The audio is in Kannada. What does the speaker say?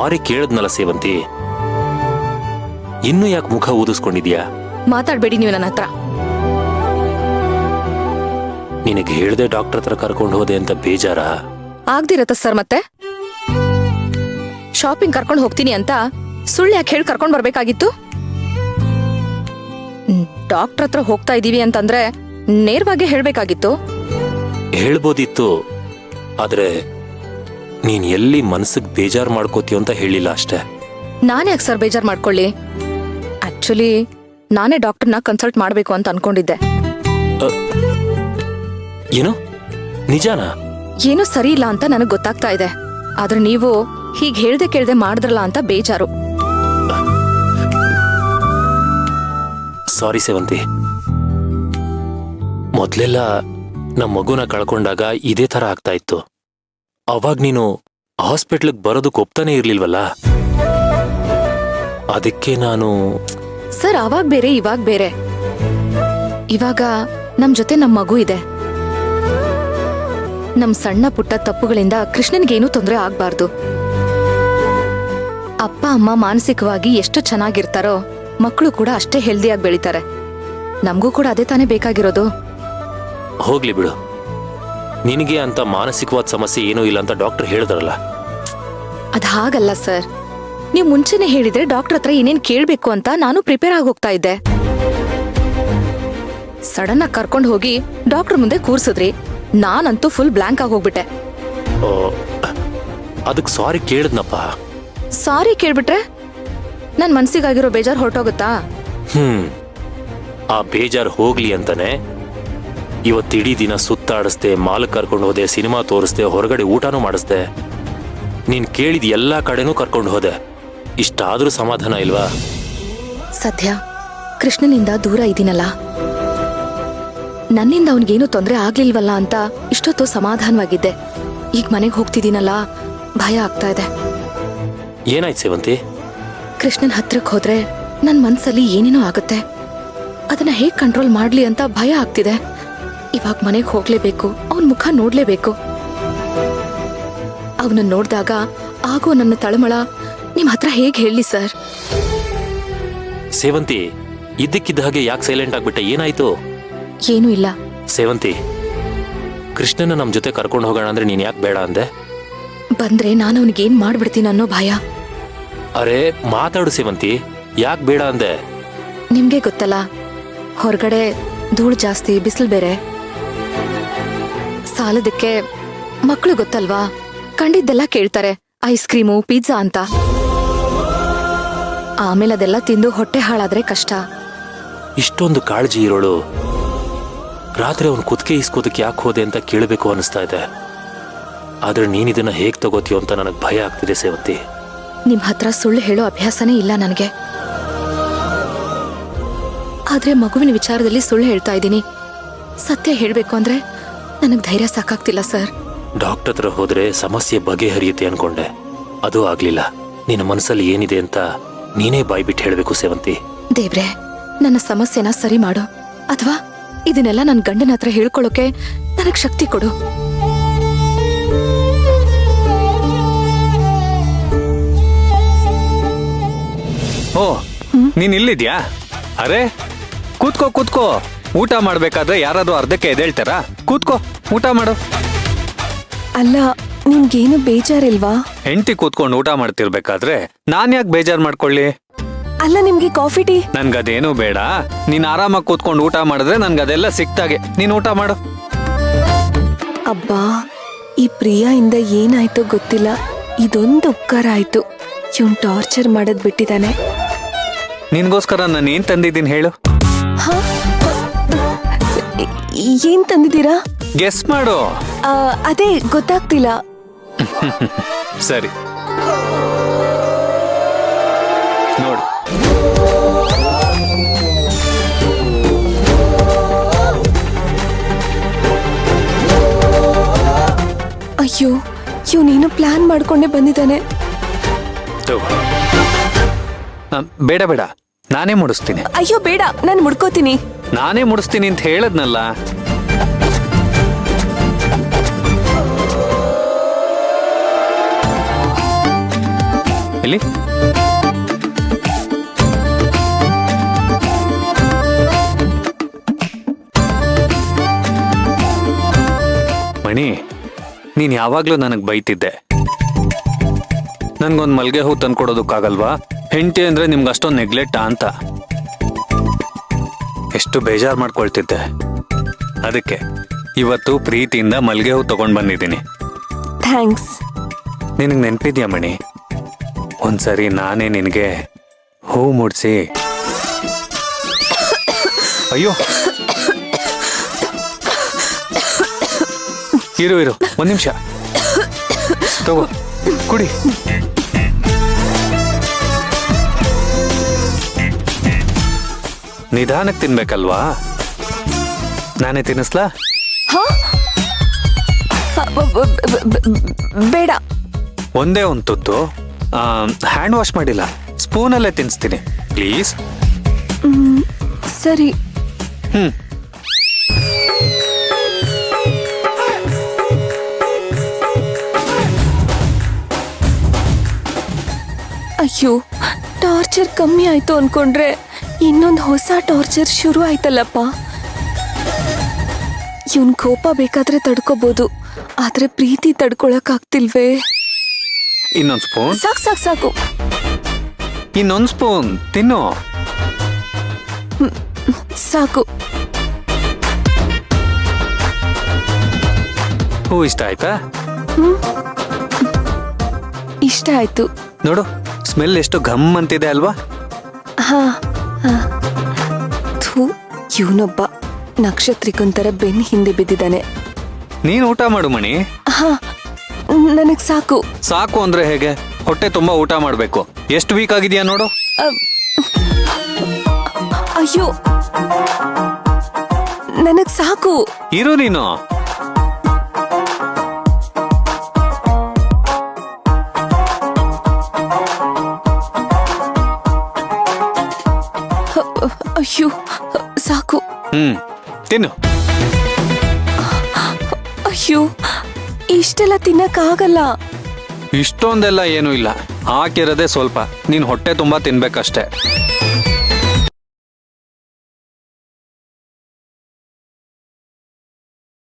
ಸಾರಿ ಕೇಳದ್ನಲ್ಲ ಸೇವಂತಿ, ಇನ್ನು ಯಾಕೆ ಮುಖ ಊದಿಸ್ಕೊಂಡಿದ್ಯಾ? ಮಾತಾಡ್ಬೇಡಿ ನೀವು ನನ್ನ ಹತ್ರ. ನಿನಗೆ ಹೇಳ್ದೆ ಡಾಕ್ಟರ್ ಹತ್ರ ಕರ್ಕೊಂಡು ಹೋದೆ ಅಂತ ಬೇಜಾರಾ? ಆಗ್ದಿರತ್ತ ಸರ್. ಮತ್ತೆ ಶಾಪಿಂಗ್ ಕರ್ಕೊಂಡು ಹೋಗ್ತೀನಿ ಅಂತ ಸುಳ್ಳು ಯಾಕೆ ಹೇಳಿ ಕರ್ಕೊಂಡ್ ಬರ್ಬೇಕಾಗಿತ್ತು? ಡಾಕ್ಟರ್ ಹತ್ರ ಹೋಗ್ತಾ ಇದೀವಿ ಅಂತಂದ್ರೆ ನೇರವಾಗಿ ಹೇಳ್ಬೇಕಾಗಿತ್ತು. ಹೇಳ್ಬೋದಿತ್ತು, ಆದ್ರೆ ನೀನ್ ಎಲ್ಲಿ ಮನಸ್ಸಿಗೆ ಬೇಜಾರ್ ಮಾಡ್ಕೋತೀಯ ಅಂತ ಹೇಳಿಲ್ಲ ಅಷ್ಟೇ. ನಾನ್ಯಾಕೆ ಸರ್ ಬೇಜಾರ್ ಮಾಡ್ಕೊಳ್ಳಿ? ಆಕ್ಚುಲಿ ನಾನೇ ಡಾಕ್ಟರ್ನ ಕನ್ಸಲ್ಟ್ ಮಾಡ್ಬೇಕು ಅಂತ ಅನ್ಕೊಂಡಿದ್ದೆ. ಏನು ನಿಜಾನಾ? ಏನೂ ಸರಿ ಇಲ್ಲ ಅಂತ ನನಗ್ ಗೊತ್ತಾಗ್ತಾ ಇದೆ. ಆದ್ರೆ ನೀವು ಹೀಗ್ ಹೇಳ್ದೆ ಕೇಳ್ದೆ ಮಾಡಿದ್ರಲ್ಲ ಅಂತ ಬೇಜಾರು. ಸಾರಿ ಸೇವಂತಿ. ಮೊದ್ಲೆಲ್ಲ ನಮ್ಮ ಮಗುನ ಕಳ್ಕೊಂಡಾಗ ಇದೇ ತರ ಆಗ್ತಾ ಇತ್ತು. ಅವಾಗ ನೀನು ಹಾಸ್ಪಿಟ್ಲಿಗೆ ಬರೋದಕ್ಕೆ ಒಪ್ತಾನೆ ಇರ್ಲಿಲ್ವಲ್ಲ, ಅದಕ್ಕೆ ನಾನು. ಸರ್ ಅವಾಗ ಬೇರೆ ಇವಾಗ ಬೇರೆ. ಇವಾಗ ನಮ್ ಜೊತೆ ನಮ್ ಮಗು ಇದೆ. ನಮ್ ಸಣ್ಣ ಪುಟ್ಟ ತಪ್ಪುಗಳಿಂದ ಕೃಷ್ಣನ್ಗೇನೂ ತೊಂದರೆ ಆಗ್ಬಾರ್ದು. ಅಪ್ಪ ಅಮ್ಮ ಮಾನಸಿಕವಾಗಿ ಎಷ್ಟು ಚೆನ್ನಾಗಿರ್ತಾರೋ ಮಕ್ಕಳು ಕೂಡ ಅಷ್ಟೇ ಹೆಲ್ದಿಯಾಗಿ ಬೆಳಿತಾರೆ. ನಮಗೂ ಕೂಡ ಅದೇ ತಾನೇ ಬೇಕಾಗಿರೋದು. ಹೋಗ್ಲಿ ಬಿಡು, ನಿನಗೆ ಅಂತ ಮಾನಸಿಕವಾದ ಸಮಸ್ಯೆ ಏನೂ ಇಲ್ಲ ಅಂತ ಡಾಕ್ಟರ್ ಹೇಳಿದ್ರಲ್ಲ. ಅದ್ ಹಾಗಲ್ಲ ಸರ್. ನೀವು ಮುಂಚೆನೆ ಹೇಳಿದ್ರೆ ಡಾಕ್ಟರ್ ಹತ್ರ ಏನೇನ್ ಕೇಳ್ಬೇಕು ಅಂತ ನಾನು ಪ್ರಿಪೇರ್ ಆಗಿ ಹೋಗ್ತಾ ಇದ್ದೆ. ಸಡನ್ ಆಗಿ ಕರ್ಕೊಂಡು ಹೋಗಿ ಡಾಕ್ಟರ್ ಮುಂದೆ ಕೂರ್ಸಿದ್ರಿ. ನಾನಂತೂ ಫುಲ್ ಬ್ಲಾಂಕ್ ಆಗಿ ಹೋಗ್ಬಿಟ್ಟೆ. ಅದಕ್ಕೆ ಸಾರಿ ಕೇಳಿದ್ನಪ್ಪ. ಸಾರಿ ಕೇಳ್ಬಿಟ್ರೆ ನನ್ ಮನ್ಸಿಗಾಗಿರೋ ಬೇಜಾರ್ ಹೊರಟೋಗುತ್ತಾ? ಆ ಬೇಜಾರ್ ಹೋಗ್ಲಿ ಅಂತಾನೆ ಇವತ್ತಿಡೀ ದಿನ ಸುತ್ತಾಡಿಸ್ದೆ, ಮಾಲಕ್ ಕರ್ಕೊಂಡು ಹೋದೆ, ಸಿನಿಮಾ ತೋರಿಸ್ದೆ, ಹೊರಗಡೆ ಊಟನೂ ಮಾಡಿಸ್ದೆ. ನೀನ್ ಕೇಳಿದ ಎಲ್ಲಾ ಕಡೆನೂ ಕರ್ಕೊಂಡು ಹೋದೆ. ಇಷ್ಟಾದ್ರೂ ಸಮಾಧಾನ ಇಲ್ವಾ? ಸದ್ಯ ಕೃಷ್ಣನಿಂದ ದೂರ ಇದೀನಲ್ಲ, ನನ್ನಿಂದ ಅವನಿಗೇನು ತೊಂದರೆ ಆಗ್ಲಿಲ್ವಲ್ಲ ಅಂತ ಇಷ್ಟೊತ್ತು ಸಮಾಧಾನವಾಗಿದ್ದೆ. ಈಗ ಮನೆಗೆ ಹೋಗ್ತಿದ್ದೀನಲ್ಲ, ಭಯ ಆಗ್ತಾ ಇದೆ. ಏನಾಯ್ತು ಸೇವಂತಿ? ಕೃಷ್ಣನ್ ಹತ್ರಕ್ ಹೋದ್ರೆ ನನ್ ಮನ್ಸಲ್ಲಿ ಏನೇನೋ ಆಗುತ್ತೆ. ಅದನ್ನ ಹೇಗ್ ಕಂಟ್ರೋಲ್ ಮಾಡ್ಲಿ ಅಂತ ಭಯ ಆಗ್ತಿದೆ. ಇವಾಗ ಮನೆಗೆ ಹೋಗ್ಲೇಬೇಕು, ಅವನ್ ಮುಖ ನೋಡ್ಲೇಬೇಕು. ಅವನ ನೋಡ್ದಾಗ ಆಗೋ ನನ್ನ ತಳಮಳ ನಿಮ್ ಹತ್ರ ಹೇಗ್ ಹೇಳಿ ಸರ್? ಸೇವಂತಿ, ಇದ್ದಕ್ಕಿದ್ದ ಹಾಗೆ ಯಾಕೆ ಸೈಲೆಂಟ್ ಆಗ್ಬಿಟ್ಟೆ? ಏನಾಯ್ತು? ಏನೂ ಇಲ್ಲ. ಸೇವಂತಿ, ಕೃಷ್ಣನ ನಮ್ ಜೊತೆ ಕರ್ಕೊಂಡು ಹೋಗೋಣ ಅಂದ್ರೆ ನೀನ್ ಯಾಕೆ ಬೇಡ ಅಂದೆ? ಬಂದ್ರೆ ನಾನು ಅವನಿಗೇನ್ ಮಾಡ್ಬಿಡ್ತೀನಿ ಅನ್ನೋ ಭಯ. ಅರೆ ಮಾತಾಡು ಸೇವಂತಿ, ಯಾಕೆ ಬೇಡ ಅಂದೆ? ನಿಮ್ಗೆ ಗೊತ್ತಲ್ಲ, ಹೊರಗಡೆ ಧೂಳು ಜಾಸ್ತಿ, ಬಿಸಿಲು ಬೇರೆ. ಸಾಲದಕ್ಕೆ ಮಕ್ಕಳು ಗೊತ್ತಲ್ವಾ, ಕಂಡಿದ್ದೆಲ್ಲ ಕೇಳ್ತಾರೆ, ಐಸ್ ಕ್ರೀಮು, ಪಿಜ್ಜಾ ಅಂತ. ಆಮೇಲೆ ಅದೆಲ್ಲ ತಿಂದು ಹೊಟ್ಟೆ ಹಾಳಾದ್ರೆ ಕಷ್ಟ. ಇಷ್ಟೊಂದು ಕಾಳಜಿ ಇರೋಳು ರಾತ್ರಿ ಅವನು ಕುತ್ತಿಗೆ ಇಸ್ಕೋದಕ್ಕೆ ಯಾಕೆ ಹೋದೆ ಅಂತ ಕೇಳಬೇಕು ಅನಿಸ್ತಾ ಇದೆ. ಆದ್ರೆ ನೀನಿದನ್ನ ಹೇಗ್ ತಗೋತೀಯೋ ಅಂತ ನನಗೆ ಭಯ ಆಗ್ತಿದೆ ಸೇವಂತಿ. ನಿಮ್ ಹತ್ರ ಸುಳ್ಳು ಹೇಳೋ ಅಭ್ಯಾಸನೇ ಇಲ್ಲ ನನಗೆ. ಆದ್ರೆ ಮಗುವಿನ ವಿಚಾರದಲ್ಲಿ ಸುಳ್ಳು ಹೇಳ್ತಾ ಇದ್ದೀನಿ. ಸತ್ಯ ಹೇಳ್ಬೇಕು ಅಂದ್ರೆ ನನಗ್ ಧೈರ್ಯ ಸಾಕಾಗ್ತಿಲ್ಲ ಸರ್. ಡಾಕ್ಟರ್ ಹತ್ರ ಹೋದ್ರೆ ಸಮಸ್ಯೆ ಬಗೆಹರಿಯುತ್ತೆ ಅನ್ಕೊಂಡೆ, ಅದು ಆಗ್ಲಿಲ್ಲ. ನಿನ್ನ ಮನಸ್ಸಲ್ಲಿ ಏನಿದೆ ಅಂತ ನೀನೇ ಬಾಯ್ಬಿಟ್ಟು ಹೇಳ್ಬೇಕು ಸೇವಂತಿ. ದೇವ್ರೆ, ನನ್ನ ಸಮಸ್ಯೆನ ಸರಿ ಮಾಡು, ಅಥವಾ ಇದನ್ನೆಲ್ಲ ನನ್ನ ಗಂಡನ ಹತ್ರ ಹೇಳ್ಕೊಳ್ಳೋಕೆ ನನಗ್ ಶಕ್ತಿ ಕೊಡು. ಓ, ನೀನ್ ಇಲ್ಲಿದ್ಯಾ? ಅರೆ ಕೂತ್ಕೋ ಕೂತ್ಕೋ. ಊಟ ಮಾಡ್ಬೇಕಾದ್ರೆ ಯಾರಾದ್ರೂ ಅರ್ಧಕ್ಕೆ ಎದ್ದೇಳ್ತಾರಾ? ಕೂತ್ಕೋ, ಊಟ ಮಾಡು. ಅಲ್ಲ, ನಿಮ್ಗೇನು ಬೇಜಾರಿಲ್ವಾ? ಹೆಂಡತಿ ಕೂತ್ಕೊಂಡು ಊಟ ಮಾಡ್ತಿರ್ಬೇಕಾದ್ರೆ ನಾನ್ ಯಾಕೆ ಬೇಜಾರ್ ಮಾಡ್ಕೊಳ್ಳಿ? ಅಲ್ಲ, ನಿಮ್ಗೆ ಕಾಫಿ ಟೀ? ನನ್ಗದೇನು ಬೇಡ. ನೀನ್ ಆರಾಮಾಗಿ ಕೂತ್ಕೊಂಡು ಊಟ ಮಾಡಿದ್ರೆ ನನ್ಗದೆಲ್ಲ ಸಿಕ್ತಾಗೆ. ನೀನ್ ಊಟ ಮಾಡು. ಅಬ್ಬಾ, ಈ ಪ್ರಿಯಾ ಇಂದ ಏನಾಯ್ತೋ ಗೊತ್ತಿಲ್ಲ. ಇದೊಂದು ಉಪಕಾರ ಆಯ್ತು. ಇವನ್ ಟಾರ್ಚರ್ ಮಾಡೋದ್ ಬಿಟ್ಟಿದ್ದಾನೆ. ನಿನ್ಗೋಸ್ಕರ ನಾನು ಏನ್ ತಂದಿದ್ದೀನಿ ಹೇಳು? ಏನ್ ತಂದಿದ್ದೀರಾ? ಗೆಸ್ ಮಾಡು. ಅದೇ ಗೊತ್ತಾಗ್ತಿಲ್ಲ. ಸರಿ ನೋಡು. ಅಯ್ಯೋ, ಇವನೇನು ಪ್ಲಾನ್ ಮಾಡ್ಕೊಂಡೇ ಬಂದಿದ್ದಾನೆ. ಬೇಡ ಬೇಡ, ನಾನೇ ಮುಡಿಸ್ತೀನಿ. ಅಯ್ಯೋ ಬೇಡ, ನಾನು ಮುಡ್ಕೋತೀನಿ. ನಾನೇ ಮುಡಿಸ್ತೀನಿ ಅಂತ ಹೇಳದ್ನಲ್ಲ. ಇಲ್ಲಿ ಮಣಿ, ನೀನ್ ಯಾವಾಗ್ಲೂ ನನಗ್ ಬೈತಿದ್ದೆ. ನನ್ಗೊಂದ್ ಮಲ್ಗೆ ಹೂ ತಂದ್ಕೊಡೋದಕ್ಕಾಗಲ್ವಾ? ಹೆಂಡತಿ ಅಂದ್ರೆ ನಿಮ್ಗೆ ಅಷ್ಟೊಂದು ನೆಗ್ಲೆಕ್ಟಾ ಅಂತ ಎಷ್ಟು ಬೇಜಾರ್ ಮಾಡ್ಕೊಳ್ತಿದ್ದೆ. ಅದಕ್ಕೆ ಇವತ್ತು ಪ್ರೀತಿಯಿಂದ ಮಲ್ಗೆ ಹೂ ತಗೊಂಡ್ ಬಂದಿದ್ದೀನಿ. ಥ್ಯಾಂಕ್ಸ್. ನಿನಗೆ ನೆನ್ಪಿದ್ಯಾ ಮಣಿ, ಒಂದ್ಸರಿ ನಾನೇ ನಿನಗೆ ಹೂ ಮುಡ್ಸಿ. ಅಯ್ಯೋ, ಇರು ಒಂದ್ ನಿಮಿಷ, ತಗೋ ಕುಡಿ. ನಿಧಾನಕ್ಕೆ ತಿನ್ಬೇಕಲ್ವಾ? ನಾನೇ ತಿನ್ನಿಸ್ಲಾ? ಬೇಡ. ಒಂದೇ ಒಂದು ತುತ್ತು. ಹ್ಯಾಂಡ್ ವಾಶ್ ಮಾಡಿಲ್ಲ, ಸ್ಪೂನಲ್ಲೇ ತಿನ್ನಿಸ್ತೀನಿ ಪ್ಲೀಸ್. ಸರಿ. ಅಯ್ಯೋ, ಟಾರ್ಚರ್ ಕಮ್ಮಿ ಆಯ್ತು ಅನ್ಕೊಂಡ್ರೆ ಇನ್ನೊಂದು ಹೊಸ ಟಾರ್ಚರ್ ಶುರು ಆಯ್ತಲ್ಲಪ್ಪ. ಇವನ್ ಕೋಪ ಬೇಕಾದ್ರೆ ತಡ್ಕೋಬಹುದು, ಆದ್ರೆ ಪ್ರೀತಿ ತಡ್ಕೊಳಕ್ ಆಗ್ತಿಲ್ವೇ? ಇನ್ನೊಂದು ಸ್ಪೂನ್. ಸಾಕು. ಇನ್ನೊಂದು ಸ್ಪೂನ್ ತಿನ್ನು. ಸಾಕು. ಹೂ ಇಷ್ಟ ಆಯ್ತಾ? ಇಷ್ಟ ಆಯ್ತು. ನೋಡು, ಸ್ಮೆಲ್ ಎಷ್ಟು ಘಮ್ ಅಂತಿದೆ ಅಲ್ವಾ? ಥೂ, ಇವನೊಬ್ಬ ನಕ್ಷತ್ರಿಕೊಂತರ ಬೆನ್ ಹಿಂದೆ ಬಿದ್ದಿದ್ದಾನೆ. ನೀನ್ ಊಟ ಮಾಡು ಮಣಿ. ನನಗ್ ಸಾಕು. ಸಾಕು ಅಂದ್ರೆ ಹೇಗೆ? ಹೊಟ್ಟೆ ತುಂಬಾ ಊಟ ಮಾಡ್ಬೇಕು. ಎಷ್ಟು ವೀಕ್ ಆಗಿದ್ಯಾ ನೋಡು. ಅಯ್ಯೋ, ನನಗ್ ಸಾಕು. ಇರು ನೀನು. ಅಯ್ಯೋ, ಸಾಕು. ತಿನ್ನು. ಅಯ್ಯೋ, ಇಷ್ಟೆಲ್ಲ ತಿನ್ನಕ್ಕಾಗಲ್ಲ. ಇಷ್ಟೊಂದೆಲ್ಲ ಏನೂ ಇಲ್ಲ, ಹಾಕಿರೋದೇ ಸ್ವಲ್ಪ. ನೀನ್ ಹೊಟ್ಟೆ ತುಂಬಾ ತಿನ್ಬೇಕಷ್ಟೇ.